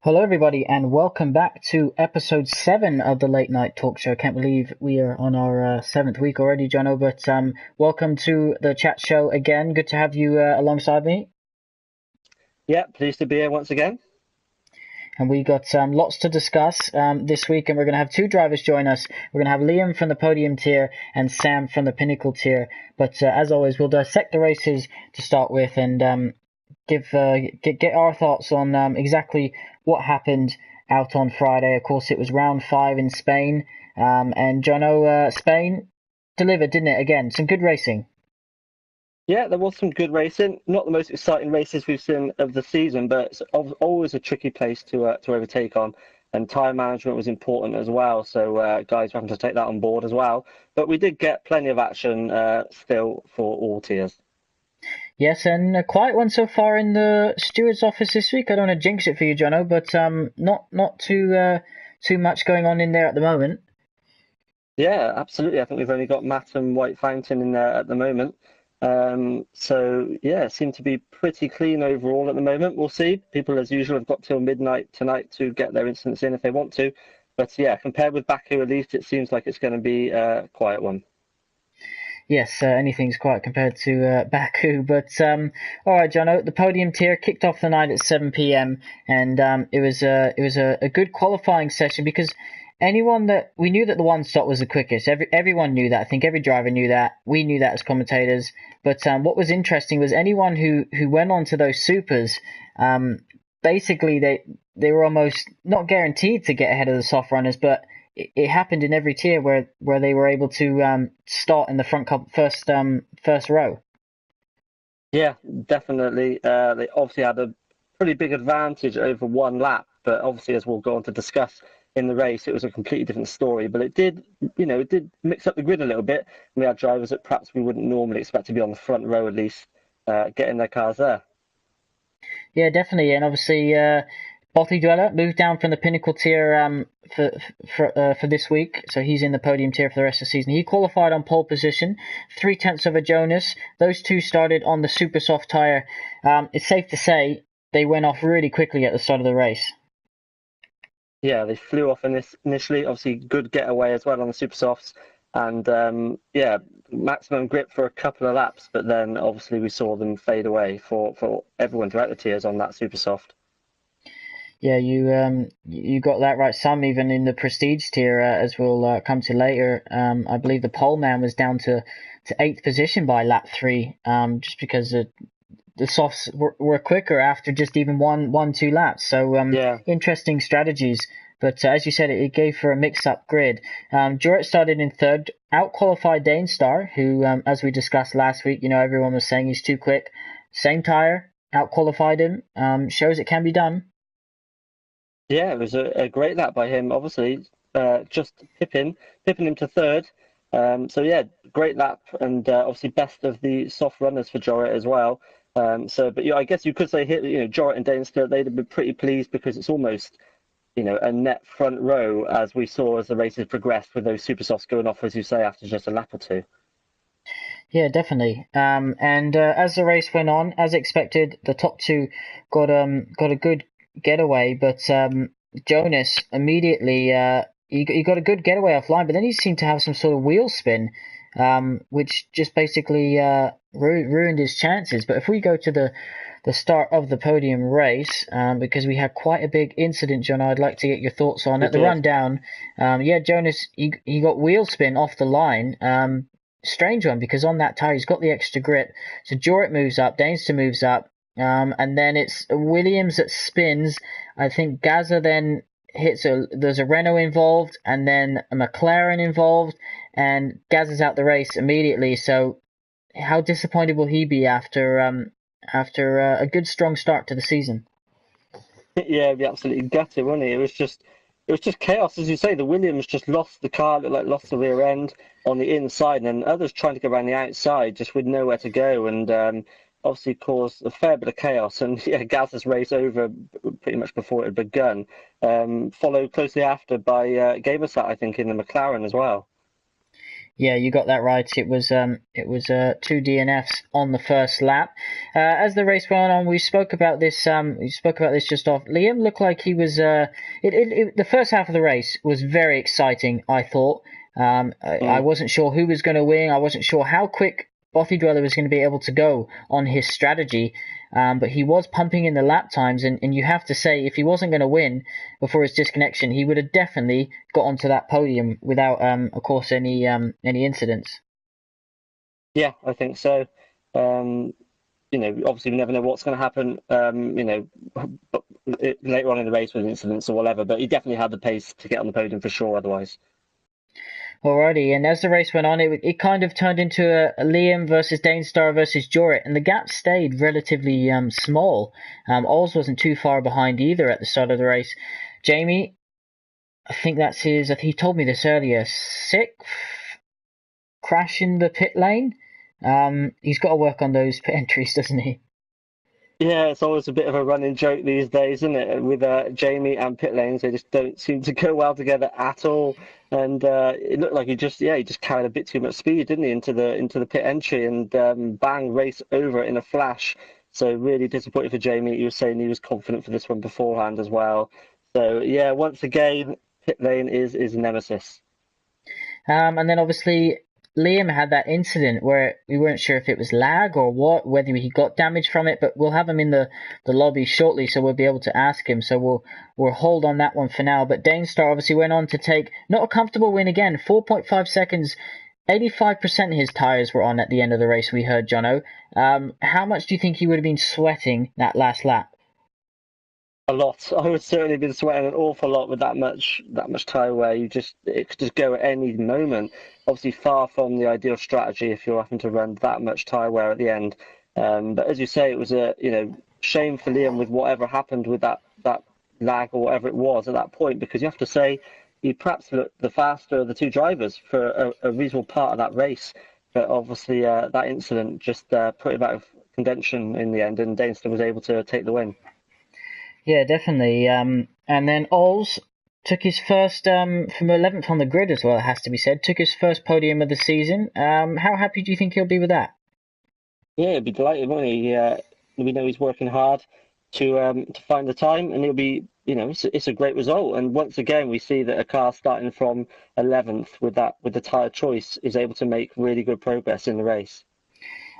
Hello, everybody, and welcome back to episode 7 of the Late Night Talk Show. Can't believe we are on our 7th week already, Jono, but welcome to the chat show again. Good to have you alongside me. Yeah, pleased to be here once again. And we got lots to discuss this week, and we're going to have two drivers join us. We're going to have Liam from the podium tier and Sam from the pinnacle tier. But as always, we'll dissect the races to start with and get our thoughts on exactly what happened out on Friday. Of course, it was round 5 in Spain, and Jono, Spain delivered, didn't it? Again, some good racing. Yeah, there was some good racing. Not the most exciting races we've seen of the season, but it's always a tricky place to overtake on. And time management was important as well, so guys were having to take that on board as well. But we did get plenty of action still for all tiers. Yes, and a quiet one so far in the steward's office this week. I don't want to jinx it for you, Jono, but not too much going on in there at the moment. Yeah, absolutely. I think we've only got Matt and White Fountain in there at the moment. So yeah, seem to be pretty clean overall at the moment. We'll see. People, as usual, have got till midnight tonight to get their instants in if they want to. But yeah, compared with Baku, at least it seems like it's going to be a quiet one. Yes, anything's quiet compared to Baku. But all right, Jono, the podium tier kicked off the night at 7 p.m. and it was a good qualifying session because anyone that we knew that the one stop was the quickest. Everyone knew that. I think every driver knew that. We knew that as commentators. But what was interesting was anyone who went on to those supers, basically they were almost not guaranteed to get ahead of the soft runners, but it happened in every tier where they were able to start in the first row. Yeah, definitely. They obviously had a pretty big advantage over one lap, but obviously, as we'll go on to discuss in the race, it was a completely different story. But it did mix up the grid a little bit. We had drivers that perhaps we wouldn't normally expect to be on the front row at least, getting their cars there. Yeah, definitely, and obviously, Botley Dweller moved down from the pinnacle tier for this week, so he's in the podium tier for the rest of the season. He qualified on pole position, 3/10 of a Jonas. Those two started on the super soft tire. It's safe to say they went off really quickly at the start of the race. Yeah, they flew off in this initially. Obviously, good getaway as well on the super softs, and yeah, maximum grip for a couple of laps. But then obviously we saw them fade away for everyone throughout the tiers on that super soft. Yeah, you got that right. Some even in the prestige tier, as we'll come to later. I believe the pole man was down to eighth position by lap 3, just because the softs were quicker after just even two laps. So Yeah. interesting strategies. But as you said, it gave for a mix-up grid. Jorrit started in third, out-qualified Danestar, who, as we discussed last week, everyone was saying he's too quick. Same tire, out-qualified him. Shows it can be done. Yeah, it was a great lap by him. Obviously, just pipping him to third. So yeah, great lap, and obviously best of the soft runners for Jorrit as well. But yeah, I guess you could say here, Jorrit and Dainster, they'd have been pretty pleased because it's almost, a net front row as we saw as the races progressed with those super softs going off, as you say, after just a lap or two. Yeah, definitely. And as the race went on, as expected, the top two got a good getaway, but Jonas immediately he got a good getaway offline, but then he seemed to have some sort of wheel spin, which just basically ruined his chances. But if we go to the start of the podium race, because we had quite a big incident, John, I'd like to get your thoughts on We at the did. rundown. Yeah, Jonas he got wheel spin off the line. Strange one because on that tire he's got the extra grip. So Jorrit moves up, Dainster moves up, and then it's Williams that spins. I think Gaza then there's a Renault involved, and then a McLaren involved, and Gaza's out the race immediately. So how disappointed will he be after a good strong start to the season? Yeah, it'd be absolutely gutted, wouldn't he? It was just chaos, as you say. The Williams just lost the car, looked like lost the rear end on the inside, and then others trying to go around the outside just with nowhere to go, and obviously caused a fair bit of chaos. And yeah, Gaz's race over pretty much before it had begun, followed closely after by Gabersat, I think, in the McLaren as well. Yeah, you got that right. It was two DNFs on the first lap. As the race went on, we spoke about this. We spoke about this just off. Liam looked like he was. The first half of the race was very exciting. I thought. I Mm. wasn't sure who was going to win. I wasn't sure how quick Bothy Dweller was going to be able to go on his strategy. But he was pumping in the lap times, and you have to say, if he wasn't going to win before his disconnection, he would have definitely got onto that podium without, of course, any incidents. Yeah, I think so. Um, obviously we never know what's going to happen. Later on in the race with incidents or whatever, but he definitely had the pace to get on the podium for sure. Otherwise. Alrighty, and as the race went on, it kind of turned into a Liam versus Danestar versus Jorit, and the gap stayed relatively small. Oz wasn't too far behind either at the start of the race. Jamie, I think that's his. I think he told me this earlier. Sixth crash in the pit lane. He's got to work on those pit entries, doesn't he? Yeah, it's always a bit of a running joke these days, isn't it? With Jamie and pit lanes, they just don't seem to go well together at all. And it looked like he just carried a bit too much speed, didn't he, into the pit entry and bang, race over in a flash. So really disappointed for Jamie. He was saying he was confident for this one beforehand as well. So yeah, once again, pit lane is nemesis. And then obviously Liam had that incident where we weren't sure if it was lag or what, whether he got damage from it, but we'll have him in the lobby shortly, so we'll be able to ask him. So we'll hold on that one for now. But Danestar obviously went on to take not a comfortable win again, 4.5 seconds. 85% of his tyres were on at the end of the race, we heard, Jono. How much do you think he would have been sweating that last lap? A lot. I would certainly have been sweating an awful lot with that much tire wear. It could just go at any moment. Obviously, far from the ideal strategy if you're having to run that much tire wear at the end. But as you say, it was a shame for Liam with whatever happened with that lag or whatever it was at that point, because you have to say he perhaps looked the faster of the two drivers for a reasonable part of that race. But obviously, that incident just put him out of contention in the end, and Daneston was able to take the win. Yeah, definitely. And then Ols took his first from 11th on the grid as well. It has to be said. Took his first podium of the season. How happy do you think he'll be with that? Yeah, he'd be delighted, won't he? We know he's working hard to find the time, and it's a great result. And once again, we see that a car starting from 11th with the tyre choice is able to make really good progress in the race.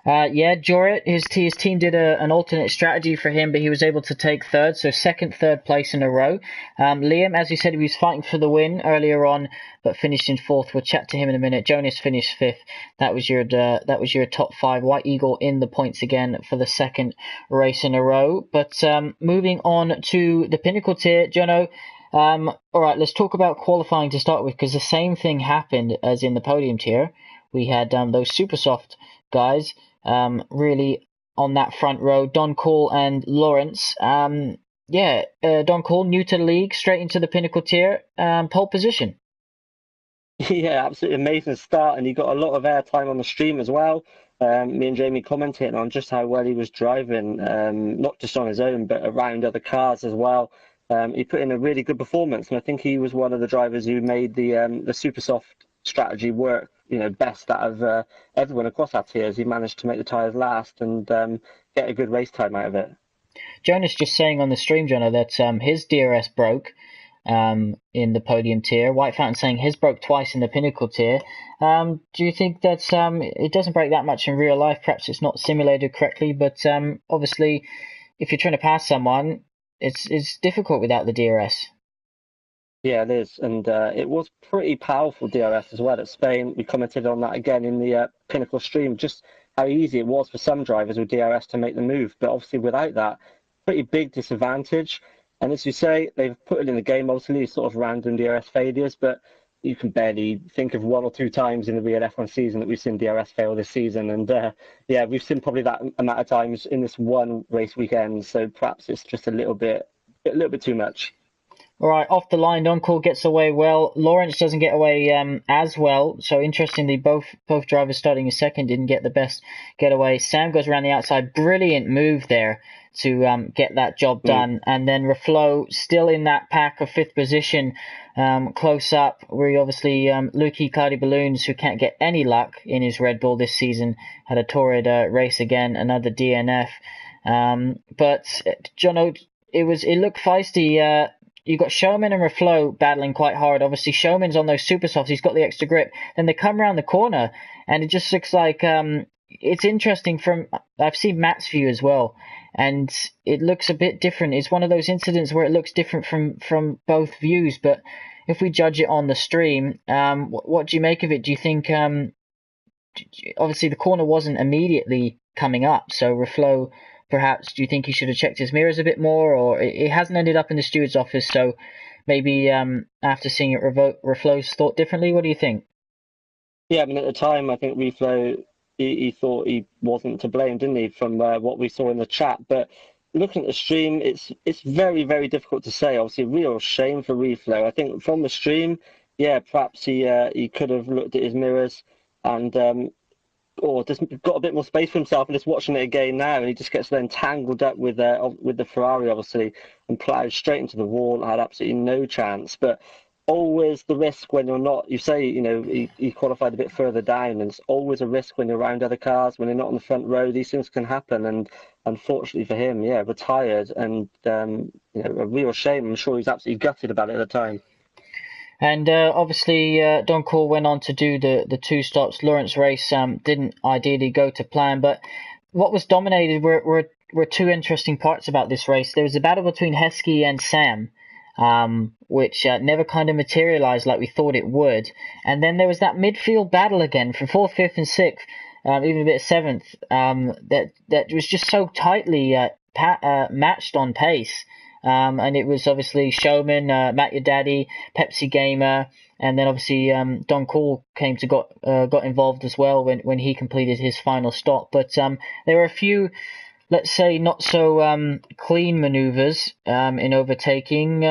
Yeah, Jorit, his team did an alternate strategy for him, but he was able to take third, so third place in a row. Liam, as you said, he was fighting for the win earlier on, but finished in fourth. We'll chat to him in a minute. Jonas finished fifth. That was your top five. White Eagle in the points again for the second race in a row. But moving on to the pinnacle tier, Jono. All right, let's talk about qualifying to start with, because the same thing happened as in the podium tier. We had those super soft guys really on that front row. Don Call and Lawrence. Don Call, new to the league, straight into the pinnacle tier, pole position. Yeah, absolutely amazing start, and he got a lot of airtime on the stream as well. Me and Jamie commentating on just how well he was driving, not just on his own, but around other cars as well. He put in a really good performance, and I think he was one of the drivers who made the super soft strategy work, best out of everyone across our tiers. He managed to make the tyres last and get a good race time out of it. Jonas just saying on the stream, Jono, that his DRS broke in the podium tier. White Fountain saying his broke twice in the pinnacle tier. Do you think that it doesn't break that much in real life? Perhaps it's not simulated correctly, but obviously, if you're trying to pass someone, it's difficult without the DRS. Yeah, it is, and it was pretty powerful DRS as well at Spain. We commented on that again in the Pinnacle stream, just how easy it was for some drivers with DRS to make the move. But obviously, without that, pretty big disadvantage. And as you say, they've put it in the game, obviously, sort of random DRS failures, but you can barely think of one or two times in the real F1 season that we've seen DRS fail this season. And yeah, we've seen probably that amount of times in this one race weekend. So perhaps it's just a little bit too much. All right, off the line, Doncall gets away well. Lawrence doesn't get away as well. So interestingly, both drivers starting in second didn't get the best getaway. Sam goes around the outside. Brilliant move there to get that job done. And then Reflo still in that pack of 5th position, close up. We're obviously Lukey Cloudy Balloons, who can't get any luck in his Red Bull this season, had a torrid race again, another DNF. But Jono, it looked feisty. You got Showman and Reflo battling quite hard. Obviously, Showman's on those super softs. He's got the extra grip. Then they come around the corner, and it just looks like it's interesting. I've seen Matt's view as well, and it looks a bit different. It's one of those incidents where it looks different from both views. But if we judge it on the stream, what do you make of it? Do you think obviously the corner wasn't immediately coming up, so Reflo, perhaps, do you think he should have checked his mirrors a bit more, or it hasn't ended up in the steward's office, so maybe after seeing it, Reflo's thought differently? What do you think? Yeah, I mean, at the time, I think Reflo, he thought he wasn't to blame, didn't he, from what we saw in the chat. But looking at the stream, it's very, very difficult to say. Obviously, a real shame for Reflo. I think from the stream, yeah, perhaps he could have looked at his mirrors and or just got a bit more space for himself, and just watching it again now, and he just gets then tangled up with the Ferrari, obviously, and ploughed straight into the wall. Had absolutely no chance. But always the risk when you're not. You say, he qualified a bit further down, and it's always a risk when you're around other cars, when you're not on the front row. These things can happen, and unfortunately for him, yeah, retired, and a real shame. I'm sure he's absolutely gutted about it at the time. And obviously, Don Cool went on to do the 2 stops. Lawrence race didn't ideally go to plan, but what was dominated were 2 interesting parts about this race. There was a battle between Heskey and Sam, which never kind of materialized like we thought it would. And then there was that midfield battle again from 4th, 5th, and 6th, even a bit of 7th, that was just so tightly matched on pace. And it was obviously Showman, Matt Your Daddy, Pepsi Gamer, and then obviously Don Cool got involved as well when he completed his final stop. But there were a few, let's say, not so clean maneuvers in overtaking.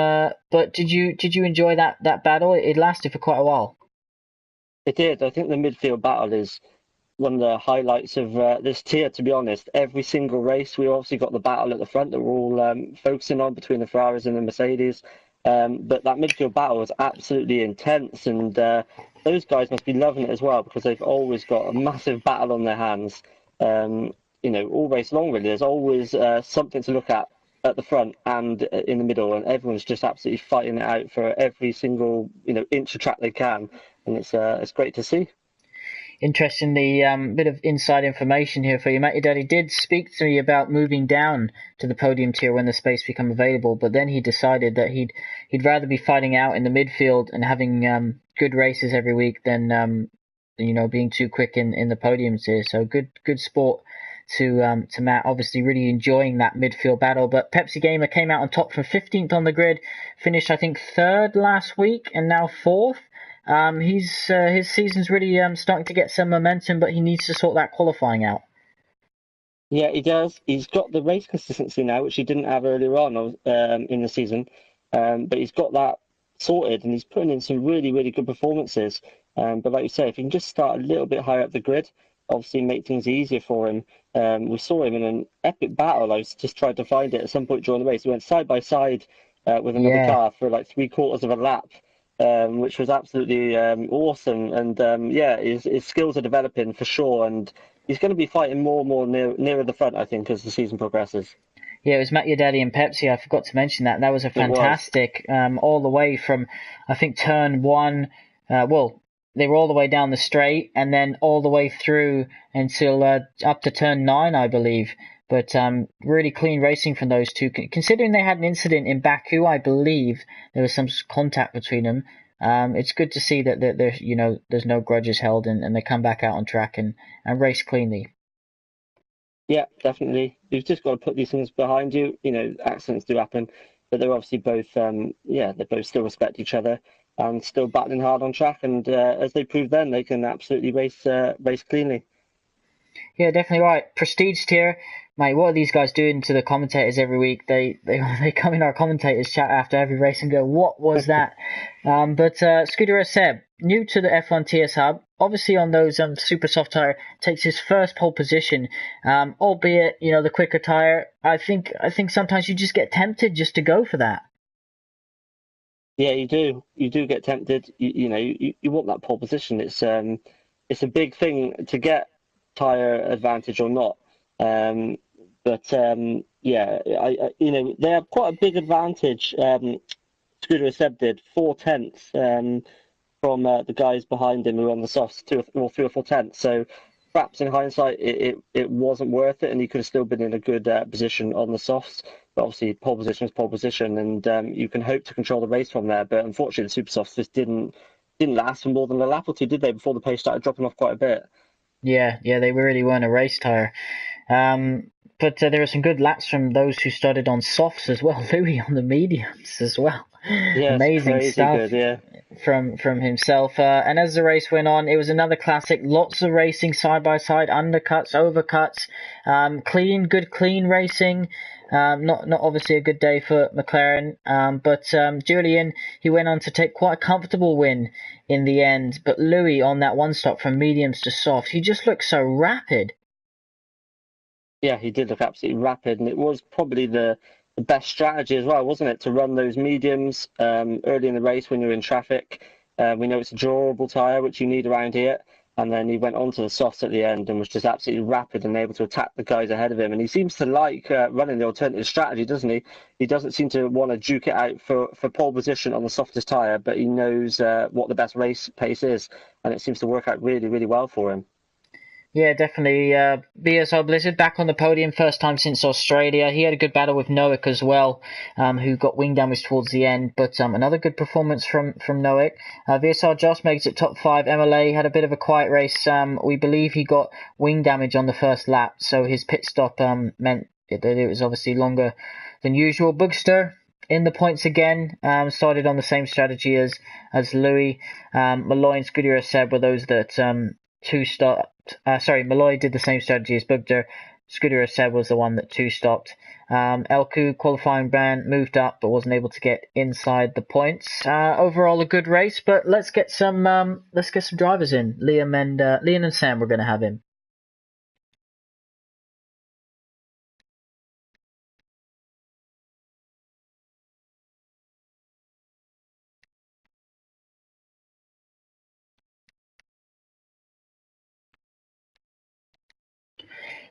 But did you enjoy that battle? It lasted for quite a while. It did. I think the midfield battle is one of the highlights of this tier, to be honest. Every single race, we obviously got the battle at the front that we're all focusing on between the Ferraris and the Mercedes. But that midfield battle was absolutely intense, and those guys must be loving it as well, because they've always got a massive battle on their hands. All race long, really. There's always something to look at the front and in the middle, and everyone's just absolutely fighting it out for every single inch of track they can, and it's great to see. Interestingly, bit of inside information here for you. Matt Your Daddy did speak to me about moving down to the podium tier when the space become available, but then he decided that he'd rather be fighting out in the midfield and having good races every week than being too quick in the podium tier. So good sport to Matt. Obviously, really enjoying that midfield battle. But Pepsi Gamer came out on top from 15th on the grid, finished I think 3rd last week, and now 4th. His season's really starting to get some momentum, but he needs to sort that qualifying out. Yeah, he does. He's got the race consistency now, which he didn't have earlier on in the season. But he's got that sorted, and he's putting in some really, really good performances. But like you say, if he can just start a little bit higher up the grid, obviously make things easier for him. We saw him in an epic battle. I was just trying to find it at some point during the race. He went side by side with another car for like 3/4 of a lap. Which was absolutely awesome. And his skills are developing for sure. And he's going to be fighting more and more nearer the front, I think, as the season progresses. Yeah, it was Matt Your Daddy and Pepsi. I forgot to mention that. That was a fantastic, all the way from, I think, turn 1. They were all the way down the straight and then all the way through until up to turn 9, I believe. But really clean racing from those 2. Considering they had an incident in Baku, I believe there was some contact between them. It's good to see that there's no grudges held and they come back out on track and race cleanly. Yeah, definitely. You've just got to put these things behind you. Accidents do happen, but they're obviously both, they both still respect each other and still battling hard on track. And as they prove then, they can absolutely race cleanly. Yeah, definitely right. Prestige tier. Mate, what are these guys doing to the commentators every week? They come in our commentators chat after every race and go, what was that? But Scooter Seb, new to the F1 TS Hub, obviously on those super soft tire, takes his first pole position, albeit the quicker tire. I think sometimes you just get tempted just to go for that. Yeah, you do. You do get tempted. You want that pole position. It's a big thing to get tire advantage or not. Um, but yeah, they have quite a big advantage. Scooter Seb did 4 tenths from the guys behind him who were on the softs, 3 or 4 tenths. So perhaps in hindsight, it wasn't worth it, and he could have still been in a good position on the softs. But obviously, pole position is pole position, and you can hope to control the race from there. But unfortunately, the super softs just didn't last for more than a lap or two, did they? Before the pace started dropping off quite a bit. Yeah, they really weren't a race tire. Um, but there were some good laps from those who started on softs as well. Louis on the mediums as well. Yeah, it's Amazing crazy stuff good. Yeah. from himself. And as the race went on, it was another classic. Lots of racing side by side, undercuts, overcuts, good clean racing. Not obviously a good day for McLaren, but Julian, he went on to take quite a comfortable win in the end. But Louis on that one stop from mediums to soft, he just looked so rapid. Yeah, he did look absolutely rapid, and it was probably the best strategy as well, wasn't it? To run those mediums early in the race when you're in traffic. We know it's a durable tyre, which you need around here. And then he went on to the softs at the end and was just absolutely rapid and able to attack the guys ahead of him. And he seems to like running the alternative strategy, doesn't he? He doesn't seem to want to duke it out for pole position on the softest tyre, but he knows what the best race pace is. And it seems to work out really, really well for him. Yeah, definitely. BSR Blizzard back on the podium, first time since Australia. He had a good battle with Noik as well, who got wing damage towards the end. But another good performance from Noik. VSR Joss makes it top 5. MLA had a bit of a quiet race. We believe he got wing damage on the first lap, so his pit stop meant that it was obviously longer than usual. Boogster in the points again, started on the same strategy as Louis. Malloy and Scuderia Seb were those that two stopped. Malloy did the same strategy as Bugder. Scuderia Seb was the one that two stopped. Elku qualifying ban moved up but wasn't able to get inside the points. Overall a good race, but let's get some drivers in. Liam and Sam we're going to have in.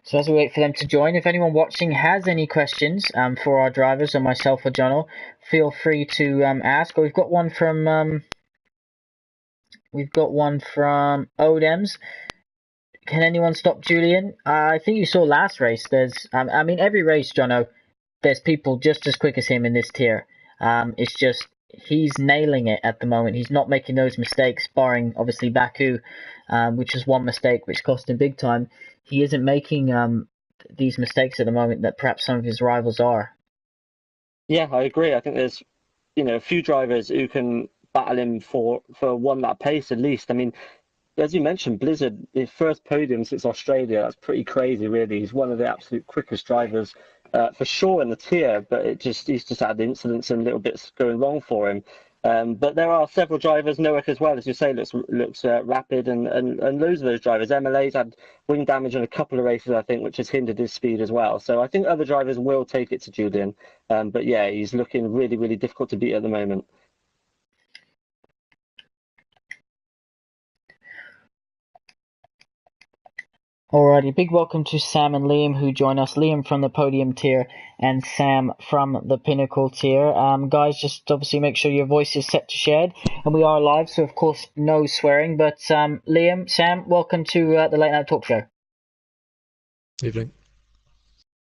So as we wait for them to join, if anyone watching has any questions for our drivers or myself or Jono, feel free to ask. We've got one from Odems. Can anyone stop Julian? I think you saw last race. There's, every race, Jono, there's people just as quick as him in this tier. It's just he's nailing it at the moment. He's not making those mistakes, barring obviously Baku, which is one mistake which cost him big time. He isn't making these mistakes at the moment that perhaps some of his rivals are. Yeah, I agree. I think there's, a few drivers who can battle him for one lap pace at least. I mean, as you mentioned, Blizzard, his first podium since Australia, that's pretty crazy, really. He's one of the absolute quickest drivers for sure in the tier, but he's just had incidents and little bits going wrong for him. But there are several drivers, Noak as well, as you say, looks rapid, and loads of those drivers. MLA's had wing damage in a couple of races, I think, which has hindered his speed as well. So I think other drivers will take it to Julian. But yeah, he's looking really, really difficult to beat at the moment. Alrighty, big welcome to Sam and Liam who join us. Liam from the podium tier and Sam from the pinnacle tier. Guys, just obviously make sure your voice is set to shared, and we are live, so of course no swearing. But Liam, Sam, welcome to the Late Night Talk Show. Evening.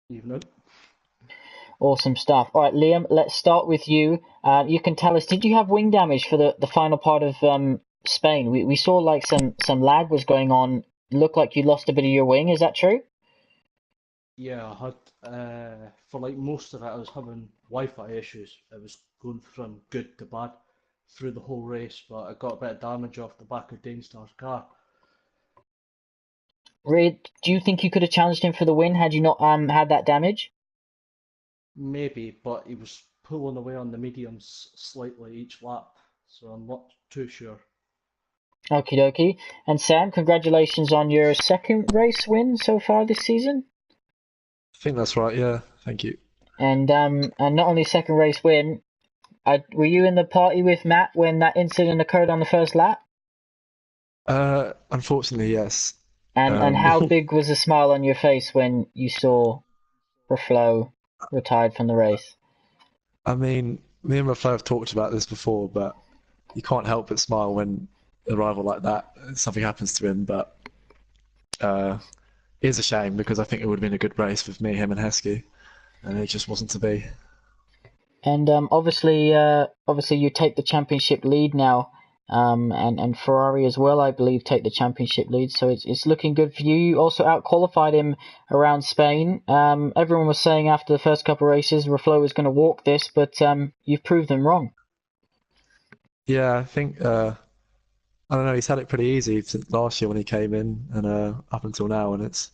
Evening. Awesome stuff. All right, Liam, let's start with you. You can tell us, did you have wing damage for the final part of Spain? We saw like some lag was going on. Looked like you lost a bit of your wing. Is that true? Yeah, I had for like most of it, I was having Wi-Fi issues. It was going from good to bad through the whole race, but I got a bit of damage off the back of Dainstar's car. Reid, do you think you could have challenged him for the win had you not had that damage? Maybe, but he was pulling away on the mediums slightly each lap, so I'm not too sure. Okie dokie. And Sam, congratulations on your second race win so far this season. I think that's right. Yeah, thank you. And not only second race win, were you in the party with Matt when that incident occurred on the first lap? Unfortunately, yes. And how big was the smile on your face when you saw Reflo retired from the race? I mean, me and Raflo have talked about this before, but you can't help but smile when a rival like that, something happens to him. But it is a shame because I think it would have been a good race with me, him, and Heskey, and it just wasn't to be. And obviously you take the championship lead now, and Ferrari as well, I believe, take the championship lead. So it's looking good for you. You also out-qualified him around Spain. Everyone was saying after the first couple of races, Reflo was going to walk this, but you've proved them wrong. Yeah, I think I don't know. He's had it pretty easy since last year when he came in, and up until now, and it's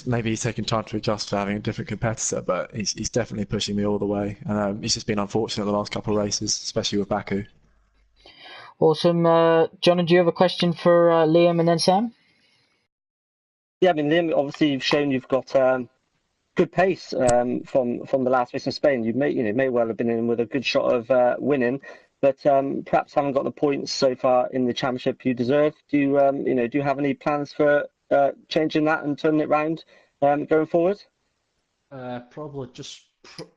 maybe he's taking time to adjust for having a different competitor, but he's definitely pushing me all the way. And he's just been unfortunate the last couple of races, especially with Baku. Awesome. John, do you have a question for Liam and then Sam? Yeah, I mean, Liam, obviously you've shown you've got good pace from the last race in Spain. You may well have been in with a good shot of winning, but perhaps haven't got the points so far in the championship you deserve. Do you have any plans for changing that and turning it round going forward? Probably just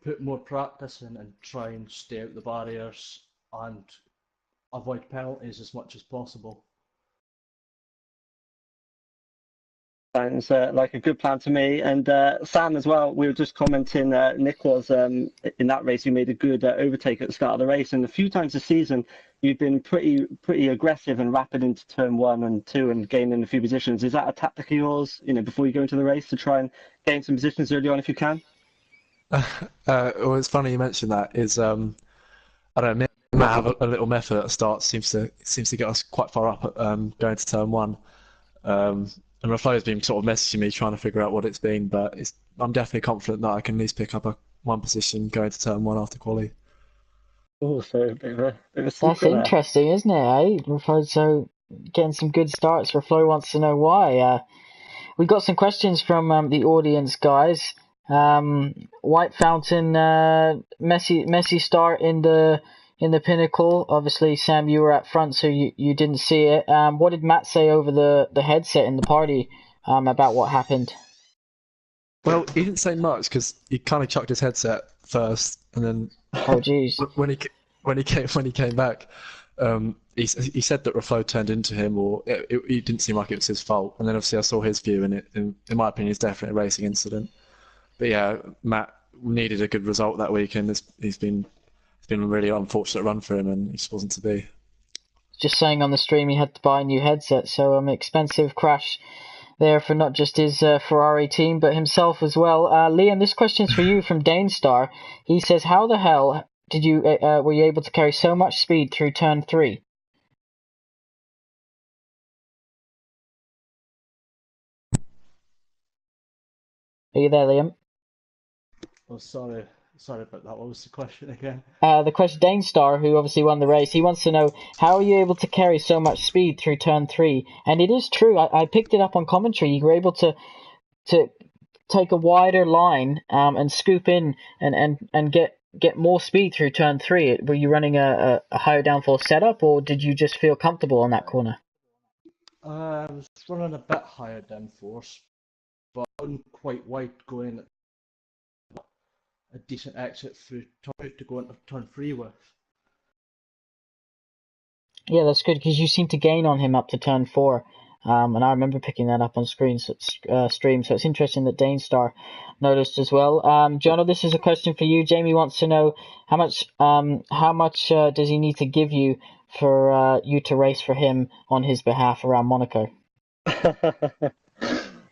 put more practice in and try and stay out the barriers and avoid penalties as much as possible. Sounds like a good plan to me. And Sam as well, we were just commenting, Nick was in that race, you made a good overtake at the start of the race. And a few times this season, you've been pretty aggressive and rapid into turn 1 and 2 and gaining a few positions. Is that a tactic of yours, before you go into the race to try and gain some positions early on if you can? Well, it's funny you mentioned that. I don't know, me and Matt have a little method at the start. Seems to get us quite far up at, going to turn 1. And Raflo's been sort of messaging me trying to figure out what it's been, but I'm definitely confident that I can at least pick up one position going to turn 1 after quali. Oh, so a bit of a That's secret there. interesting, isn't it? So getting some good starts. Reflo wants to know why. We got some questions from the audience, guys. White Fountain, messy start in the pinnacle. Obviously, Sam, you were at front, so you didn't see it. What did Matt say over the headset in the party about what happened? Well, he didn't say much because he kind of chucked his headset first, and then Oh, geez. when he came back, he said that Raflo turned into him, or it didn't seem like it was his fault. And then obviously I saw his view, and in my opinion, it's definitely a racing incident. But yeah, Matt needed a good result that weekend. It's been a really unfortunate run for him, and it just wasn't to be. Just saying on the stream he had to buy a new headset, so expensive crash there for not just his Ferrari team, but himself as well. Liam, this question's for you from Danestar. He says, how the hell did you were you able to carry so much speed through turn 3? Are you there, Liam? Oh, sorry about that. What was the question again? The question, Danestar, who obviously won the race, he wants to know, how are you able to carry so much speed through turn 3? And it is true, I picked it up on commentary. You were able to take a wider line and scoop in and get more speed through turn 3. Were you running a higher downforce setup, or did you just feel comfortable on that corner? I was running a bit higher downforce, but not quite wide, going a decent exit through turn 2 to go into turn 3 with. Yeah, that's good, because you seem to gain on him up to turn 4. And I remember picking that up on stream, so it's interesting that Danestar noticed as well. Jono, this is a question for you. Jamie wants to know how much does he need to give you for you to race for him on his behalf around Monaco?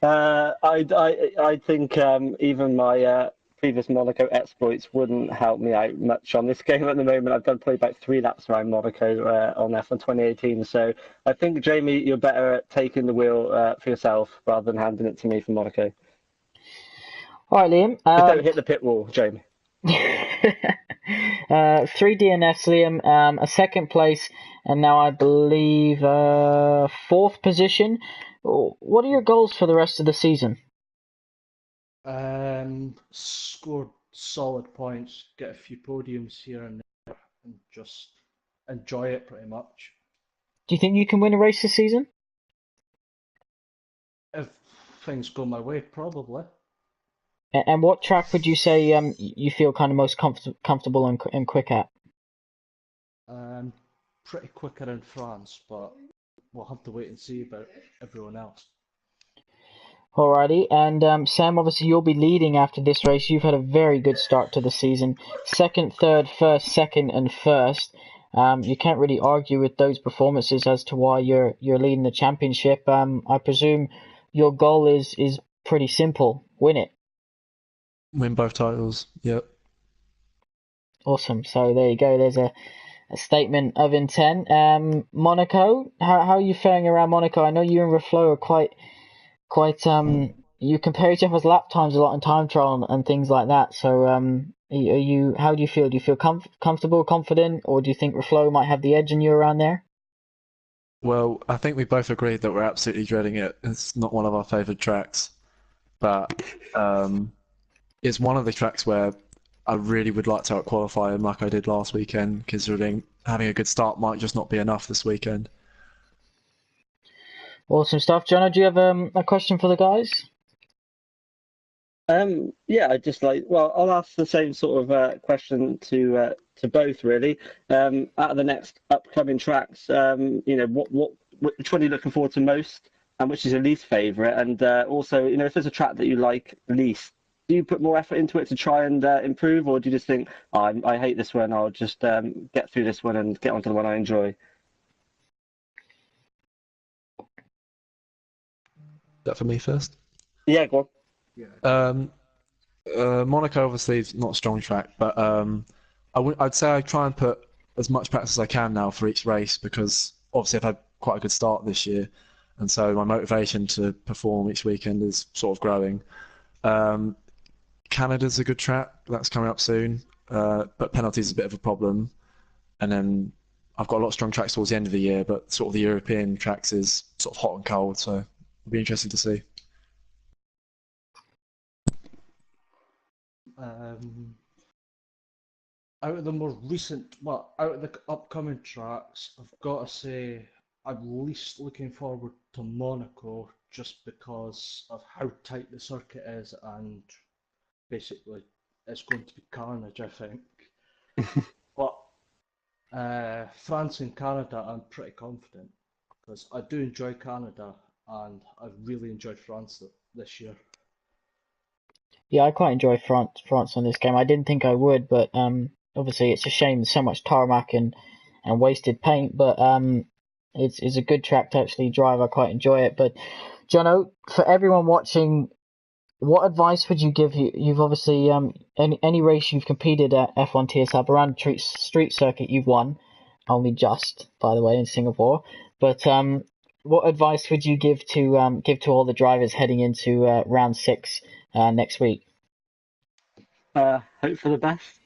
I think even my previous Monaco exploits wouldn't help me out much on this game at the moment. I've done probably about 3 laps around Monaco on F1 2018. So I think, Jamie, you're better at taking the wheel for yourself rather than handing it to me for Monaco. All right, Liam. Just don't hit the pit wall, Jamie. Three DNFs, Liam, a second place, and now I believe fourth position. What are your goals for the rest of the season? Scored solid points, get a few podiums here and there, and just enjoy it pretty much. Do you think you can win a race this season? If things go my way, probably. And what track would you say you feel kind of most comfortable and quick at? Pretty quicker in France, but we'll have to wait and see about everyone else. Alrighty, and Sam, obviously you'll be leading after this race. You've had a very good start to the season. Second, third, first, second, and first. You can't really argue with those performances as to why you're leading the championship. I presume your goal is pretty simple: win it. Win both titles. Yep. Awesome. So there you go. There's a statement of intent. Monaco, how are you faring around Monaco? I know you and Reflo are quite you compare each other's lap times a lot in time trial and things like that. So how do you feel? Do you feel comfortable, confident, or do you think Reflo might have the edge on you around there? Well, I think we both agreed that we're absolutely dreading it. It's not one of our favourite tracks, but it's one of the tracks where I really would like to out-qualify him like I did last weekend, considering having a good start might just not be enough this weekend. Awesome stuff. Jono, do you have a question for the guys? Yeah, I'll ask the same sort of question to both really. Out of the next upcoming tracks, which one are you looking forward to most, and which is your least favourite? And also, if there's a track that you like least, do you put more effort into it to try and improve, or do you just think, I hate this one, I'll just get through this one and get onto the one I enjoy? Is that for me first? Yeah, go on. Monaco obviously is not a strong track, but I'd say I try and put as much practice as I can now for each race, because obviously I've had quite a good start this year, and so my motivation to perform each weekend is sort of growing. Canada's a good track that's coming up soon, but penalties is a bit of a problem. And then I've got a lot of strong tracks towards the end of the year, but sort of the European tracks is sort of hot and cold, so it'll be interesting to see. Out of the upcoming tracks, I've got to say I'm least looking forward to Monaco, just because of how tight the circuit is, and basically it's going to be carnage, I think. But France and Canada, I'm pretty confident, because I do enjoy Canada and I've really enjoyed France this year. Yeah, I quite enjoy France on this game. I didn't think I would, but obviously it's a shame there's so much tarmac and wasted paint. But it's a good track to actually drive. I quite enjoy it. But Jono, for everyone watching, what advice would you give? You've obviously any race you've competed at F1 TSL around the street circuit you've won, only just by the way in Singapore. But what advice would you give to all the drivers heading into round 6 next week? Hope for the best.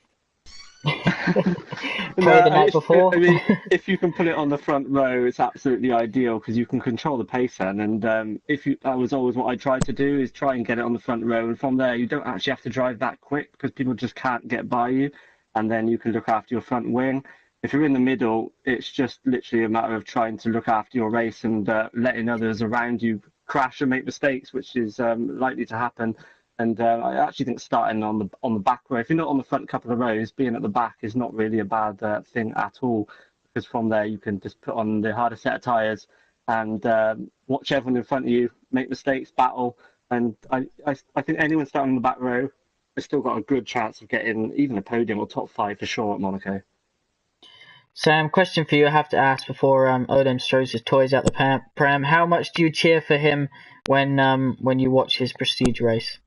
Pray the night before. I mean, if you can put it on the front row, it's absolutely ideal, because you can control the pace then. And that was always what I tried to do, is try and get it on the front row. And from there, you don't actually have to drive that quick, because people just can't get by you. And then you can look after your front wing. If you're in the middle, it's just literally a matter of trying to look after your race and letting others around you crash and make mistakes, which is likely to happen. And I actually think starting on the back row, if you're not on the front couple of rows, being at the back is not really a bad thing at all, because from there you can just put on the harder set of tyres and watch everyone in front of you make mistakes, battle. And I think anyone starting on the back row has still got a good chance of getting even a podium or top 5 for sure at Monaco. Sam, question for you I have to ask before Odom throws his toys out the pram. How much do you cheer for him when you watch his prestige race?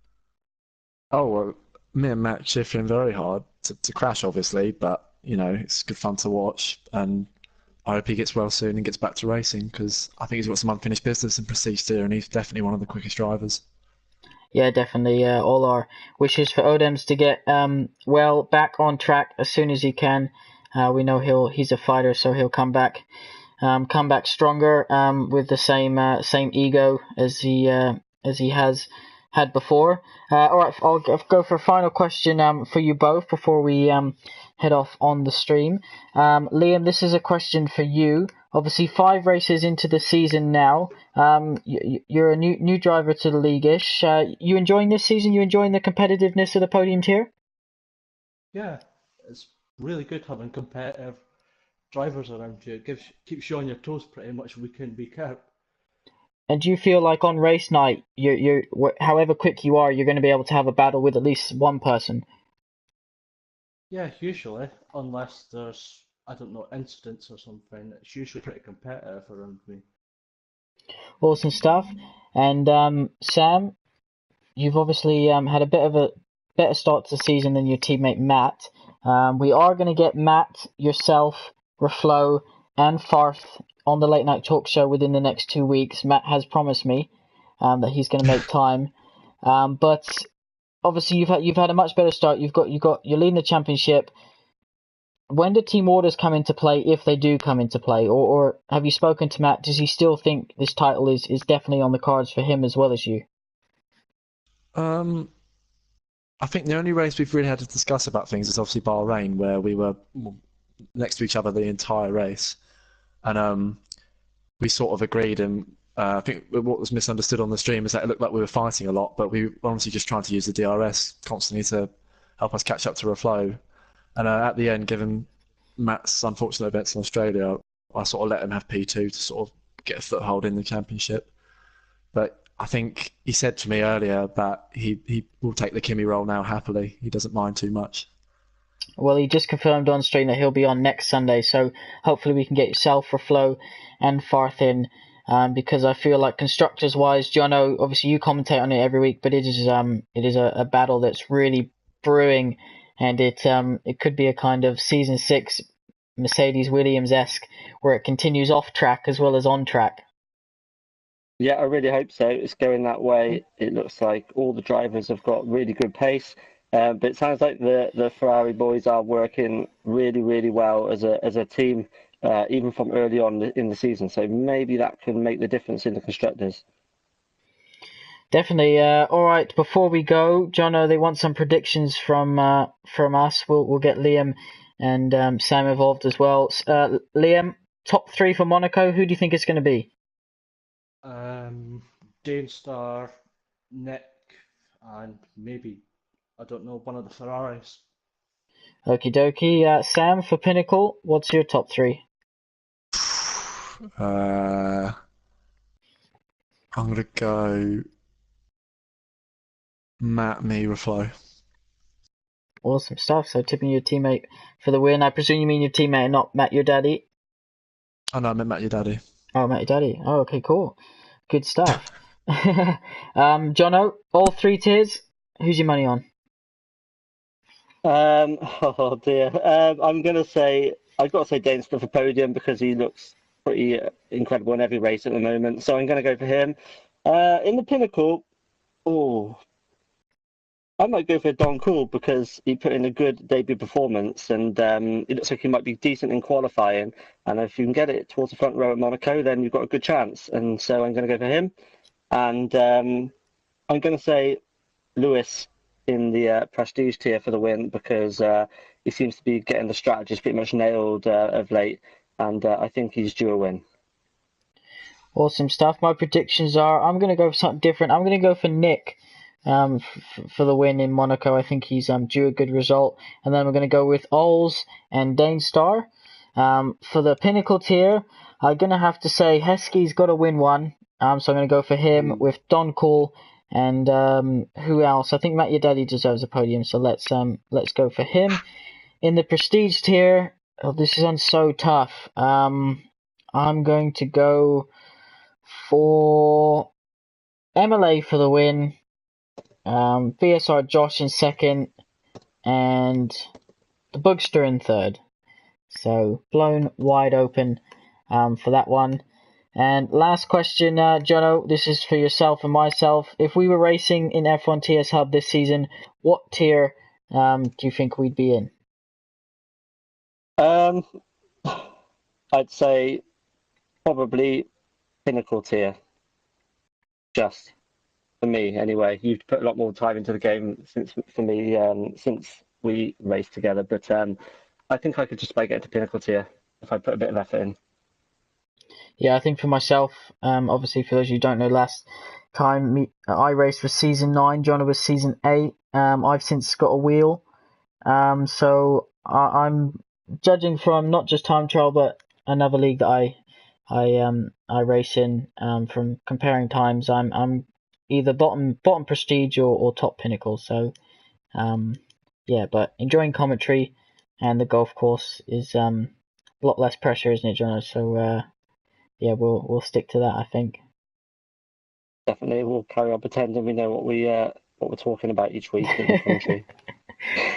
Oh, well, me and Matt cheer for him very hard to crash, obviously, but it's good fun to watch, and I hope he gets well soon and gets back to racing, because I think he's got some unfinished business in prestige too, and he's definitely one of the quickest drivers. Yeah, definitely. All our wishes for Odems to get well back on track as soon as he can. We know he's a fighter, so he'll come back stronger with the same ego as he has had before. All right, I'll go for a final question for you both before we head off on the stream. Liam, this is a question for you. Obviously, 5 races into the season now. You're a new driver to the league-ish. You enjoying this season? You enjoying the competitiveness of the podium tier? Yeah, it's really good having competitive drivers around you. It keeps you on your toes pretty much week in, week out. And do you feel like on race night, however quick you are, you're going to be able to have a battle with at least one person? Yeah, usually, unless there's, I don't know, incidents or something, it's usually pretty competitive around me. Awesome stuff. And Sam, you've obviously had a bit of a better start to the season than your teammate Matt. We are going to get Matt, yourself, Reflo, and Farth on the late night talk show within the next 2 weeks. Matt has promised me that he's going to make time. But obviously you've had a much better start. You're leading the championship. When do team orders come into play, if they do come into play, or have you spoken to Matt? Does he still think this title is definitely on the cards for him as well as you? I think the only race we've really had to discuss about things is obviously Bahrain, where we were next to each other the entire race, and we sort of agreed. And I think what was misunderstood on the stream is that it looked like we were fighting a lot, but we were honestly just trying to use the DRS constantly to help us catch up to Reflo. And at the end, given Matt's unfortunate events in Australia, I sort of let him have P2 to sort of get a foothold in the championship. But I think he said to me earlier that he will take the Kimi role now happily. He doesn't mind too much. Well, he just confirmed on stream that he'll be on next Sunday, so hopefully we can get yourself, Reflo, and Farth in, because I feel like constructors-wise, Jono, obviously you commentate on it every week, but it is a battle that's really brewing, and it could be a kind of season 6 Mercedes Williams-esque, where it continues off track as well as on track. Yeah, I really hope so. It's going that way. It looks like all the drivers have got really good pace, but it sounds like the Ferrari boys are working really, really well as a team, even from early on in the season. So maybe that can make the difference in the constructors. Definitely. All right. Before we go, Jono, they want some predictions from us. We'll get Liam and Sam involved as well. Liam, top 3 for Monaco. Who do you think it's going to be? Danestar, Nick, and maybe, I don't know, one of the Ferraris. Okie dokie. Sam, for Pinnacle, what's your top 3? I'm gonna go Matt, me, Reflo. Awesome stuff. So tipping your teammate for the win. I presume you mean your teammate and not Matt, your daddy? Oh no, I meant Matt, your daddy. Oh, Matt, your daddy. Oh, okay, cool. Good stuff. Jono, all 3 tiers. Who's your money on? Oh dear. I've got to say Danestar for podium because he looks pretty incredible in every race at the moment. So I'm going to go for him. In the Pinnacle, I might go for Don Cool because he put in a good debut performance and it looks like he might be decent in qualifying. And if you can get it towards the front row at Monaco, then you've got a good chance. And so I'm going to go for him. And I'm going to say Lewis in the prestige tier for the win because he seems to be getting the strategies pretty much nailed of late. And I think he's due a win. Awesome stuff. My predictions are I'm going to go for something different. I'm going to go for Nick for the win in Monaco. I think he's due a good result. And then we're going to go with Ols and Danestar. For the Pinnacle tier, I'm going to have to say Heskey's got to win one. So I'm going to go for him with Don Cool and who else? I think Matt Your Daddy deserves a podium, so let's go for him. In the Prestige tier, this is so tough. I'm going to go for MLA for the win, VSR Josh in second, and the Bugster in third. So blown wide open for that one. And last question, Jono, this is for yourself and myself. If we were racing in F1 TS Hub this season, what tier do you think we'd be in? I'd say probably pinnacle tier. Just for me, anyway. You've put a lot more time into the game since we raced together, but I think I could just about get to pinnacle tier if I put a bit of effort in. Yeah, I think for myself, obviously for those of you who don't know, last time I raced for season 9, Jono was season 8. I've since got a wheel, so I'm judging from not just time trial but another league that I race in. From comparing times, I'm either bottom prestige or top pinnacle. So yeah, but enjoying commentary and the golf course is a lot less pressure, isn't it, Jono? So yeah, we'll stick to that, I think. Definitely, we'll carry on pretending we know what we're talking about each week in the commentary.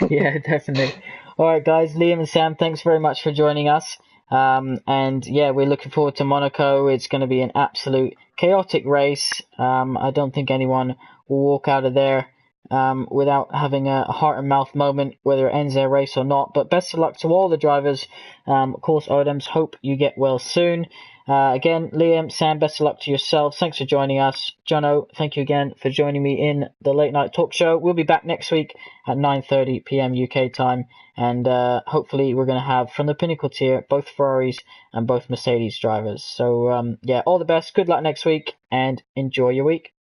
Yeah, definitely. All right, guys, Liam and Sam, thanks very much for joining us. And yeah, we're looking forward to Monaco. It's going to be an absolute chaotic race. I don't think anyone will walk out of there without having a heart and mouth moment, whether it ends their race or not. But best of luck to all the drivers. Of course, Odems, hope you get well soon. Again, Liam, Sam, best of luck to yourselves. Thanks for joining us. Jono, thank you again for joining me in the Late Night Talk Show. We'll be back next week at 9:30 p.m. UK time, and hopefully we're going to have from the Pinnacle tier both Ferraris and both Mercedes drivers. So yeah, all the best. Good luck next week, and enjoy your week.